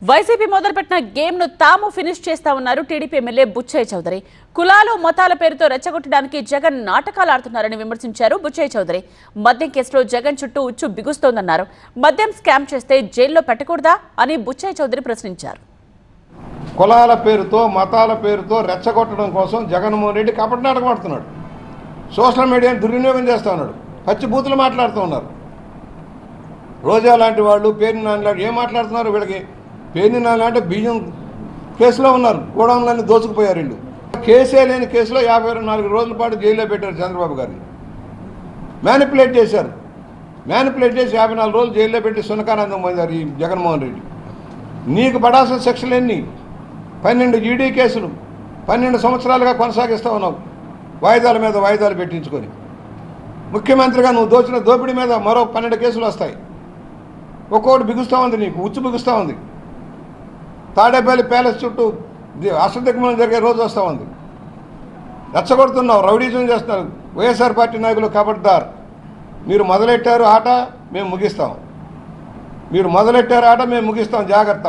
YCP మొదలుపెట్టిన game ను తాము ఫినిష్ చేస్తా ఉన్నారు టీడీపీ ఎమ్మెల్యే బుచ్చయ్య చౌదరి. కులాలు మతాల పేరుతో రెచ్చగొట్టడానికి జగన్ నాటకాలు ఆడుతున్నారని విమర్శించారు బుచ్చయ్య చౌదరి. మద్యం కేసులో జగన్ చుట్టూ ఉచ్చు బిగుస్తోందన్నారు. మద్యం స్కామ్ చేస్తే జైల్లో పెట్టకూడదా అని బుచ్చయ్య చౌదరి ప్రశ్నించారు. కులాల పేరుతో మతాల పేరుతో రెచ్చగొట్టడం కోసం జగన్మోహన్ రెడ్డి కపట నాటకం ఆడుతున్నాడు. సోషల్ మీడియాను దుర్వినియోగం చేస్తూ ఉన్నాడు. పచ్చి బూతులు మాట్లాడుతూ ఉన్నారు. రోజా లాంటి వాళ్ళు, పేర్ని నాని లాంటి ఏం మాట్లాడుతున్నారు? వీళ్ళకి పేర్ని నాని అంటే బియ్యం కేసులో ఉన్నారు. గోడౌన్లన్నీ దోచుకుపోయారు. వీళ్ళు కేసే లేని కేసులో 54 రోజుల పాటు జైల్లో పెట్టారు చంద్రబాబు గారిని. మ్యానిపులేట్ చేశారు. మ్యానిపులేట్ చేసి 54 రోజులు జైల్లో పెట్టి సునకానందం పొందారు ఈ జగన్మోహన్ రెడ్డి. నీకు పడాల్సిన శిక్షలు ఎన్ని? 12 ఈడీ కేసులు 12 సంవత్సరాలుగా కొనసాగిస్తూ ఉన్నావు. వాయిదాల మీద వాయిదాలు పెట్టించుకొని ముఖ్యమంత్రిగా నువ్వు దోచిన దోపిడీ మీద మరో 12 కేసులు వస్తాయి. ఒక్కొక్కటి బిగుస్తూ ఉంది. నీకు ఉచ్చు బిగుస్తూ ఉంది. తాడేపల్లి ప్యాలెస్ చుట్టూ అష్టదిగ్మనం జరిగే రోజు వస్తూ ఉంది. రెచ్చగొడుతున్నావు, రౌడీజం చేస్తున్నారు. వైఎస్ఆర్ పార్టీ నాయకులు ఖబర్దార్. మీరు మొదలెట్టారు ఆట, మేము ముగిస్తాం. మీరు మొదలెట్టారు ఆట, మేము ముగిస్తాం. జాగ్రత్త.